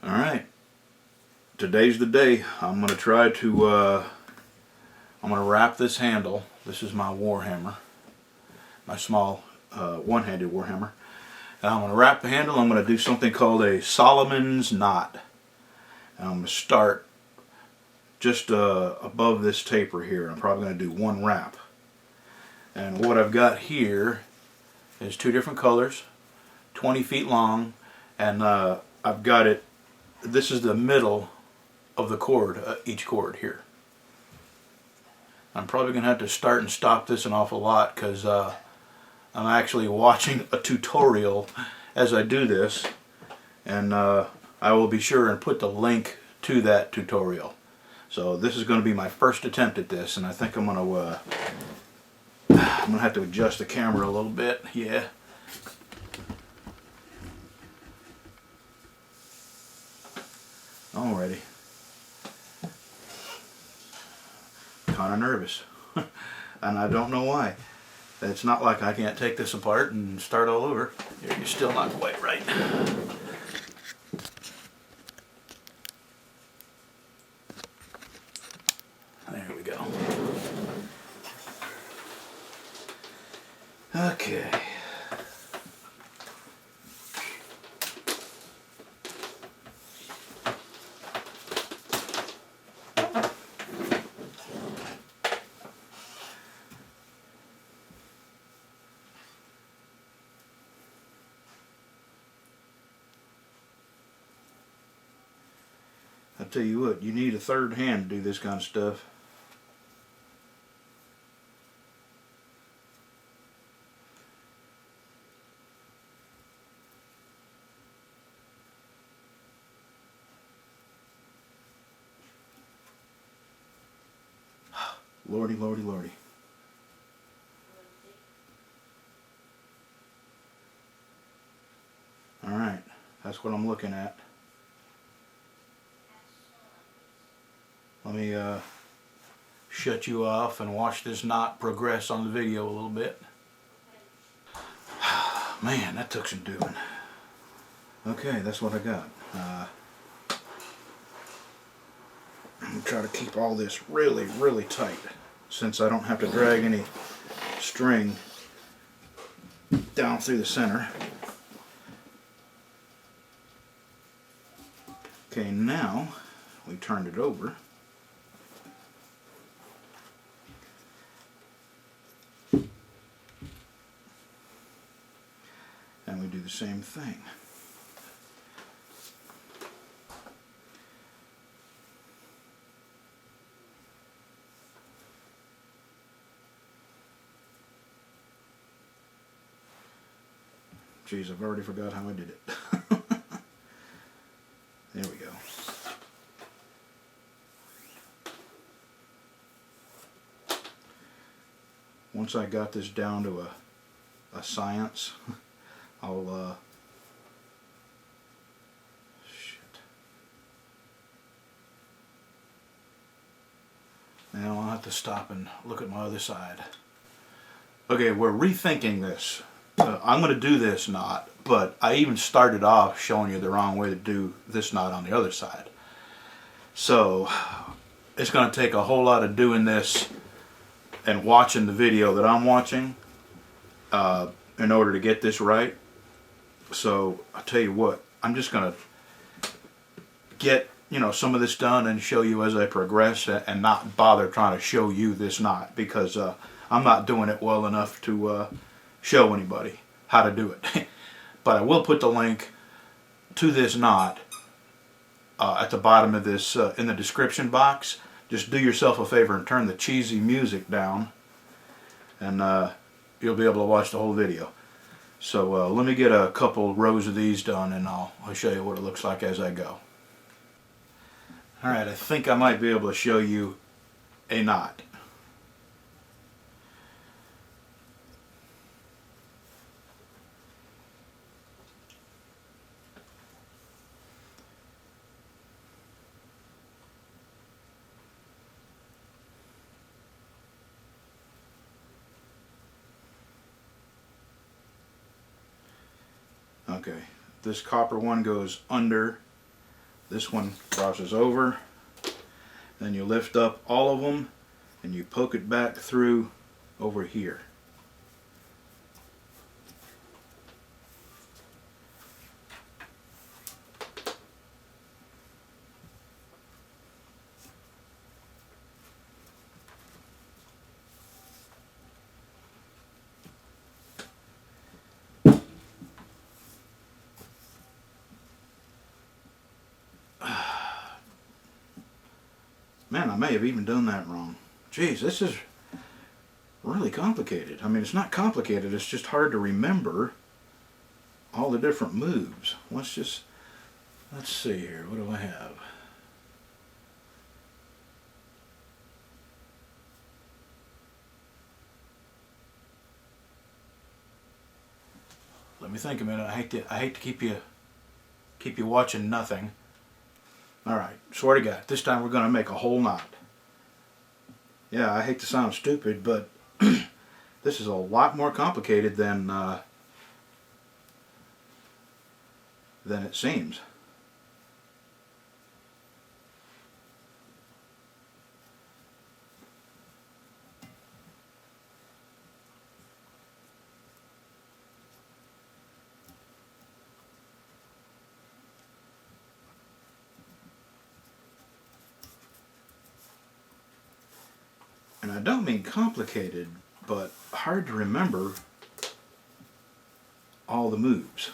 Alright, today's the day. I'm going to try to, I'm going to wrap this handle. This is my Warhammer, my small one-handed Warhammer. And I'm going to wrap the handle. I'm going to do something called a Solomon's knot. And I'm going to start just above this taper here. I'm probably going to do one wrap. And what I've got here is two different colors, 20 feet long, and I've got it. This is the middle of the cord, each cord here. I'm probably going to have to start and stop this an awful lot because I'm actually watching a tutorial as I do this, and I will be sure and put the link to that tutorial. So this is going to be my first attempt at this, and I think I'm going to have to adjust the camera a little bit. Yeah. Alrighty. Kind of nervous. And I don't know why. It's not like I can't take this apart and start all over. You're still not quite right. There we go. Okay. I'll tell you what, you need a third hand to do this kind of stuff. Lordy, lordy, lordy. Alright, that's what I'm looking at. Let me shut you off and watch this knot progress on the video a little bit. Man, that took some doing. Okay, that's what I got. I'm going to try to keep all this really, really tight since I don't have to drag any string down through the center. Okay, now we turned it over. And we do the same thing. Geez, I've already forgot how I did it. There we go. Once I got this down to a science, I'll now I'll have to stop and look at my other side. Okay, we're rethinking this. I'm going to do this knot, but I even started off showing you the wrong way to do this knot on the other side. So it's going to take a whole lot of doing this and watching the video that I'm watching in order to get this right. So I'll tell you what, I'm just going to get some of this done and show you as I progress and not bother trying to show you this knot because I'm not doing it well enough to show anybody how to do it. But I will put the link to this knot at the bottom of this in the description box. Just do yourself a favor and turn the cheesy music down, and you'll be able to watch the whole video. So let me get a couple rows of these done, and I'll show you what it looks like as I go. Alright, I think I might be able to show you a knot. Okay, this copper one goes under This one crosses over. Then you lift up all of them and you poke it back through over here. Man, I may have even done that wrong. Jeez, this is really complicated. I mean, it's not complicated, it's just hard to remember all the different moves. Let's see here, what do I have? Let me think a minute. I hate to keep you watching nothing. Alright, swear to God, this time we're going to make a whole knot. Yeah, I hate to sound stupid, but this is a lot more complicated than it seems. And I don't mean complicated, but hard to remember all the moves.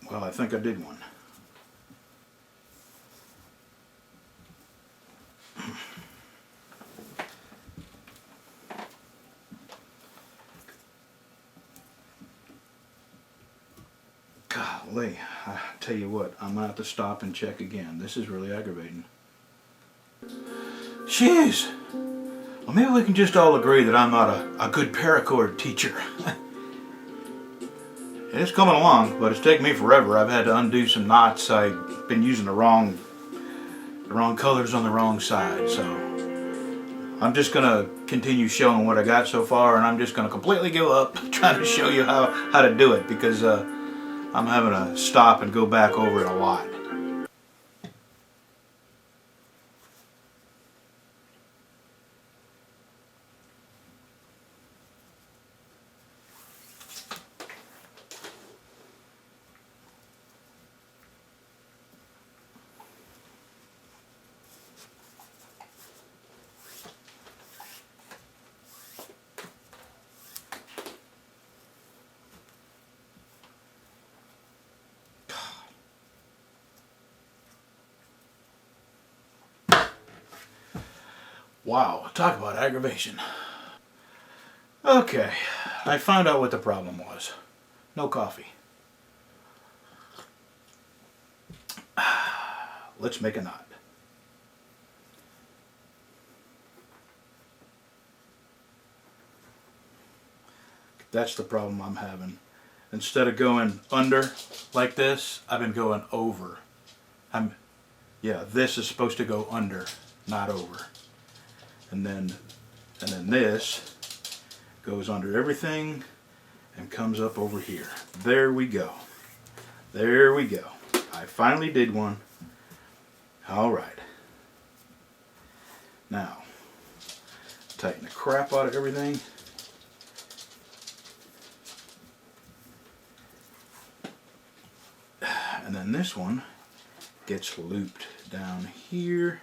Well, I think I did one. Golly, I tell you what, I'm going to have to stop and check again. This is really aggravating. Jeez. Well, maybe we can just all agree that I'm not a good paracord teacher. It's coming along, but it's taken me forever. I've had to undo some knots. I've been using the wrong colors on the wrong side, so I'm just going to continue showing what I got so far, and I'm just going to completely give up trying to show you how to do it, because I'm having to stop and go back over it a lot. Wow, talk about aggravation. Okay, I found out what the problem was. No coffee. Let's make a knot. That's the problem I'm having. Instead of going under like this, I've been going over. Yeah, this is supposed to go under, not over. And then this goes under everything and comes up over here. There we go. There we go. I finally did one. All right. Now, tighten the crap out of everything. And then this one gets looped down here.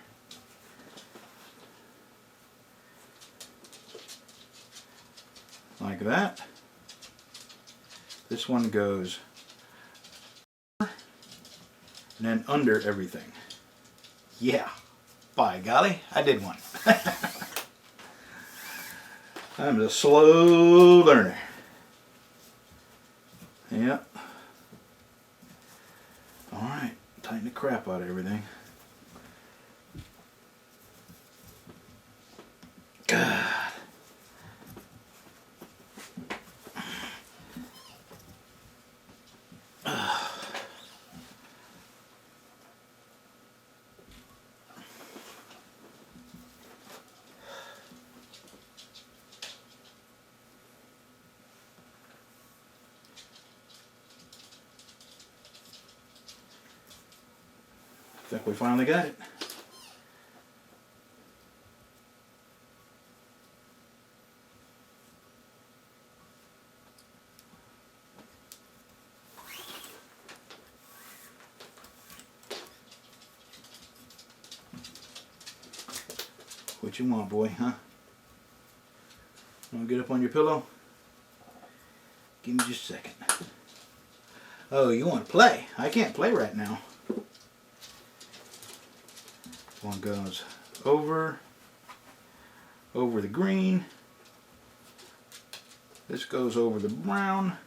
Like that. This one goes and then under everything. Yeah, by golly, I did one. I'm a slow learner. Yep. Alright, tighten the crap out of everything. God. I think we finally got it. What you want, boy, huh? Want to get up on your pillow? Give me just a second. Oh, you want to play? I can't play right now. One goes over the green. This goes over the brown,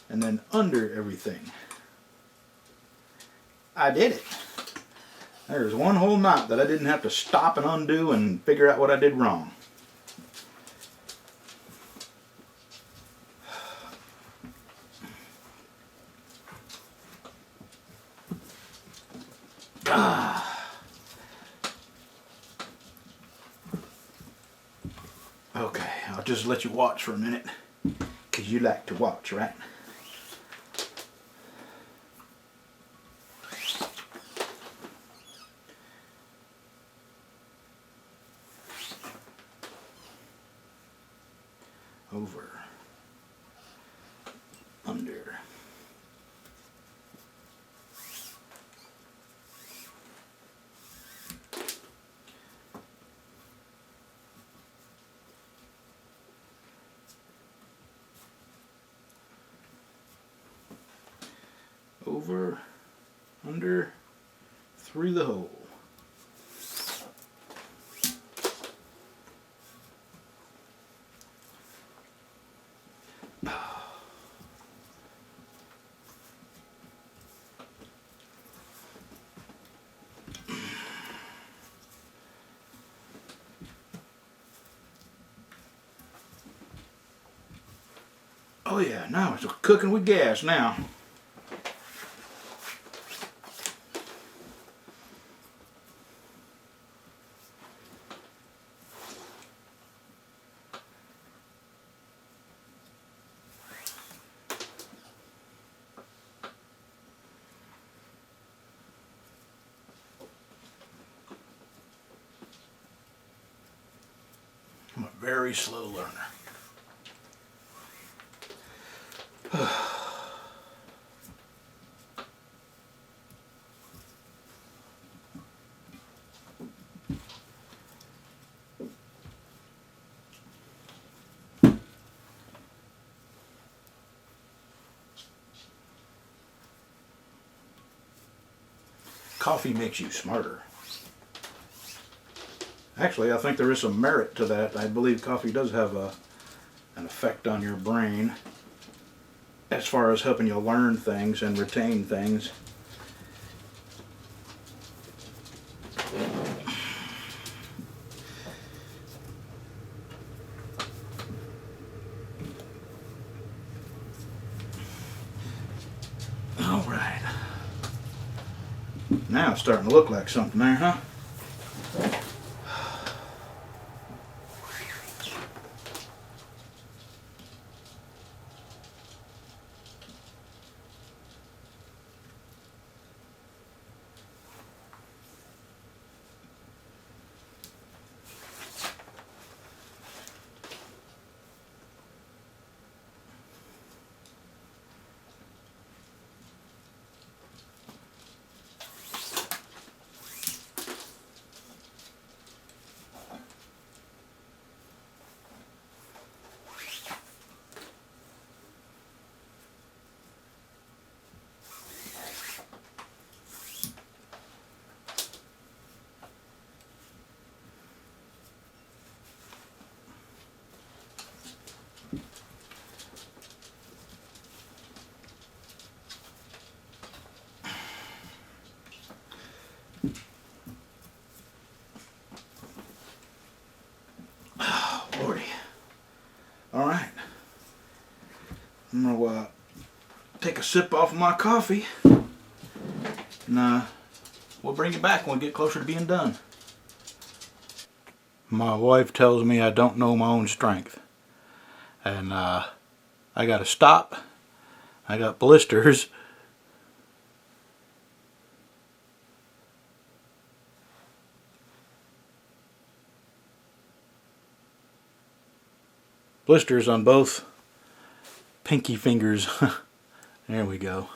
and then under everything. I did it. There's one whole knot that I didn't have to stop and undo and figure out what I did wrong. Okay, I'll just let you watch for a minute, because you like to watch, right? Over, under, over, under, through the hole. Oh yeah, now it's cooking with gas now. I'm a very slow learner. Coffee makes you smarter. Actually, I think there is some merit to that. I believe coffee does have an effect on your brain as far as helping you learn things and retain things. All right. Now it's starting to look like something there, huh? a sip off of my coffee, and we'll bring it back when we get closer to being done. My wife tells me I don't know my own strength, and I gotta stop. I got blisters. Blisters on both pinky fingers. There we go.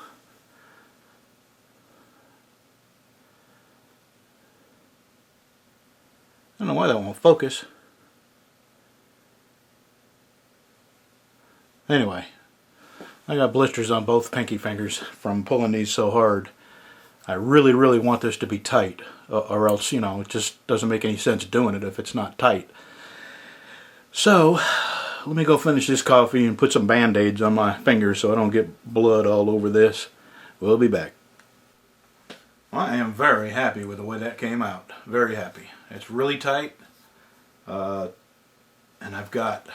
I don't know why that won't focus. Anyway, I got blisters on both pinky fingers from pulling these so hard. I really, really want this to be tight, or else, you know, it just doesn't make any sense doing it if it's not tight. So, let me go finish this coffee and put some band-aids on my fingers so I don't get blood all over this. We'll be back. I am very happy with the way that came out. Very happy. It's really tight. And I've got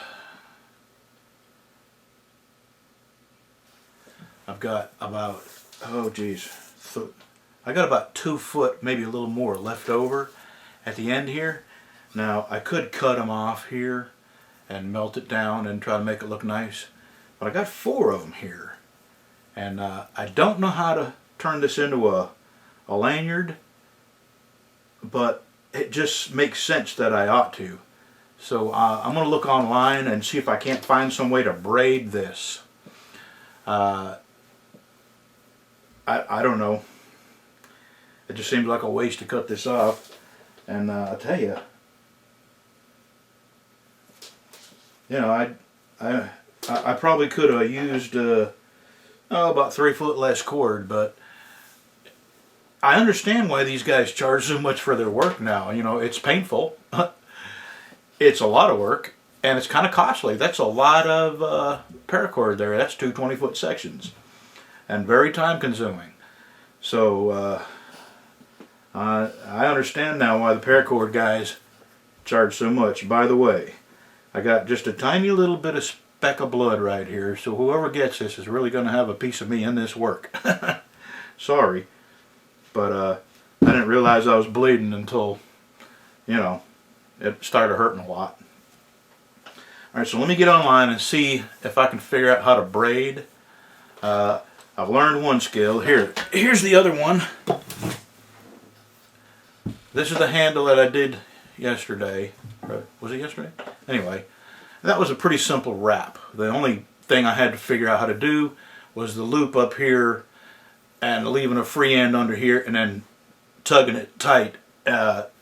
about, oh geez, I got about 2 foot, maybe a little more left over at the end here. Now I could cut them off here and melt it down and try to make it look nice, but I got 4 of them here, and I don't know how to turn this into a lanyard, but it just makes sense that I ought to. So I'm going to look online and see if I can't find some way to braid this. I don't know. It just seems like a waste to cut this off, and I'll tell you, you know, I probably could have used about 3 foot less cord, but I understand why these guys charge so much for their work now. You know, it's painful, it's a lot of work, and it's kind of costly. That's a lot of paracord there. That's 2 20-foot sections, and very time consuming. So I understand now why the paracord guys charge so much. By the way, I got just a tiny little bit of speck of blood right here, so whoever gets this is really going to have a piece of me in this work. Sorry, but I didn't realize I was bleeding until, you know, it started hurting a lot. Alright, so let me get online and see if I can figure out how to braid. I've learned one skill. Here's the other one. This is the handle that I did yesterday. Was it yesterday? Anyway, that was a pretty simple wrap. The only thing I had to figure out how to do was the loop up here and leaving a free end under here and then tugging it tight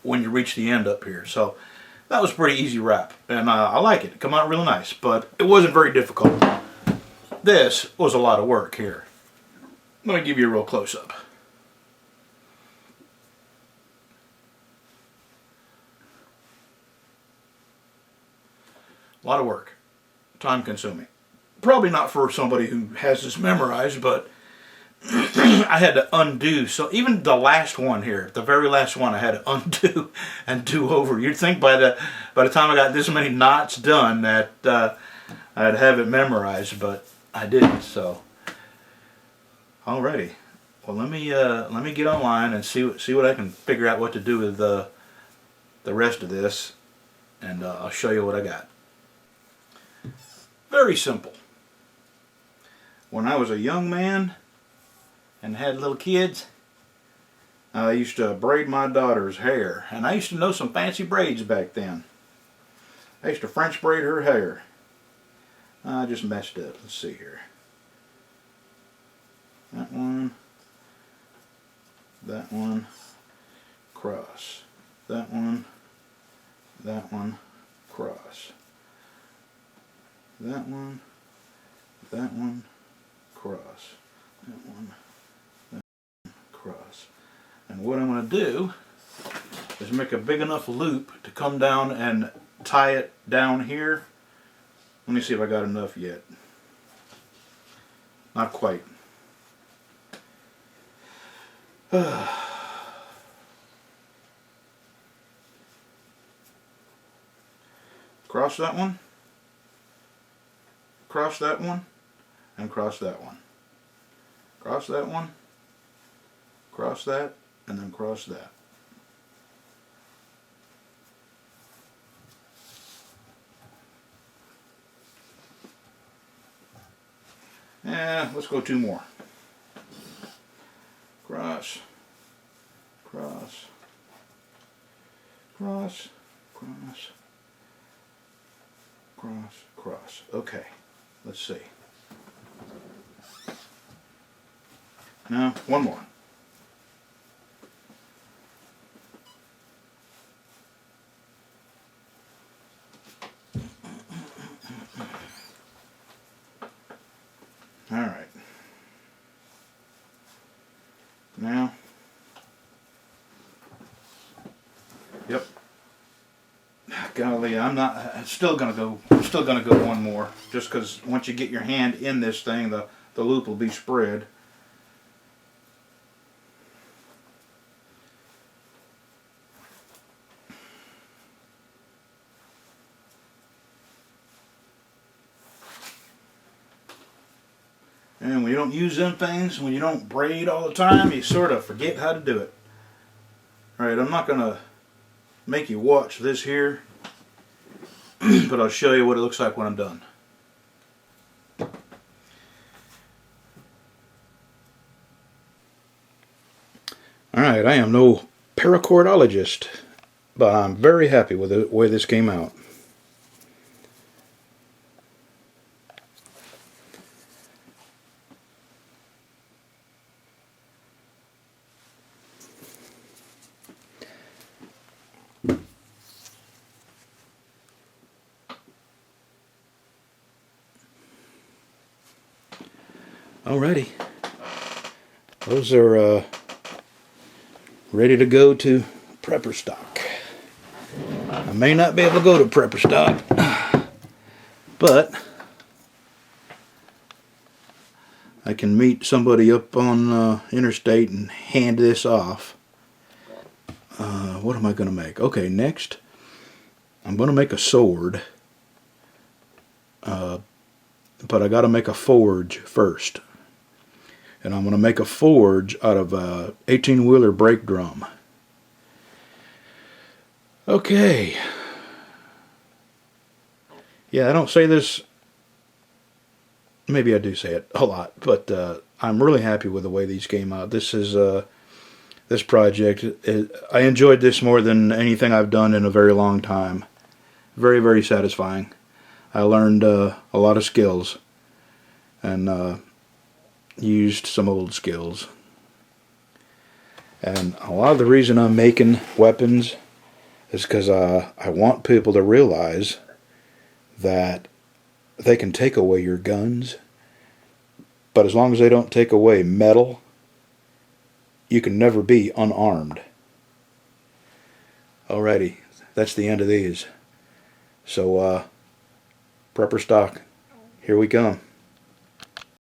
when you reach the end up here. So that was a pretty easy wrap, and I like it. It came out real nice, but it wasn't very difficult. This was a lot of work here. Let me give you a real close-up. A lot of work. Time consuming. Probably not for somebody who has this memorized, but I had to undo. So even the last one here, the very last one, I had to undo and do over. You'd think by the time I got this many knots done that I'd have it memorized, but I didn't. So, alrighty. Well, let me get online and see what I can figure out what to do with the rest of this, and I'll show you what I got. Very simple. When I was a young man and had little kids, I used to braid my daughter's hair, and I used to know some fancy braids back then. I used to French braid her hair. I just messed up. Let's see here. That one, cross. That one, cross. That one, cross. That one, cross. And what I'm going to do is make a big enough loop to come down and tie it down here. Let me see if I got enough yet. Not quite. Cross that one, cross that one, and cross that one. Cross that one, cross that, and then cross that. Let's go 2 more. Cross, cross, cross, cross, cross, cross. Okay, let's see. Now, 1 more. All right. Now, yep. Golly, I'm still gonna go 1 more, just because once you get your hand in this thing, the loop will be spread. And when you don't use them things, when you don't braid all the time, you sort of forget how to do it. Alright, I'm not going to make you watch this here, but I'll show you what it looks like when I'm done. Alright, I am no paracordologist, but I'm very happy with the way this came out. Alrighty, those are ready to go to prepper stock. I may not be able to go to prepper stock, but I can meet somebody up on interstate and hand this off. What am I going to make? Okay, next I'm going to make a sword, but I got to make a forge first. And I'm going to make a forge out of a 18-wheeler brake drum. Okay. Yeah, I don't say this, maybe I do say it a lot, but I'm really happy with the way these came out. This is this project, I enjoyed this more than anything I've done in a very long time. Very, very satisfying. I learned a lot of skills, and used some old skills. And a lot of the reason I'm making weapons is because I want people to realize that they can take away your guns, but as long as they don't take away metal, you can never be unarmed. Alrighty, that's the end of these. So, prepper stock, here we come.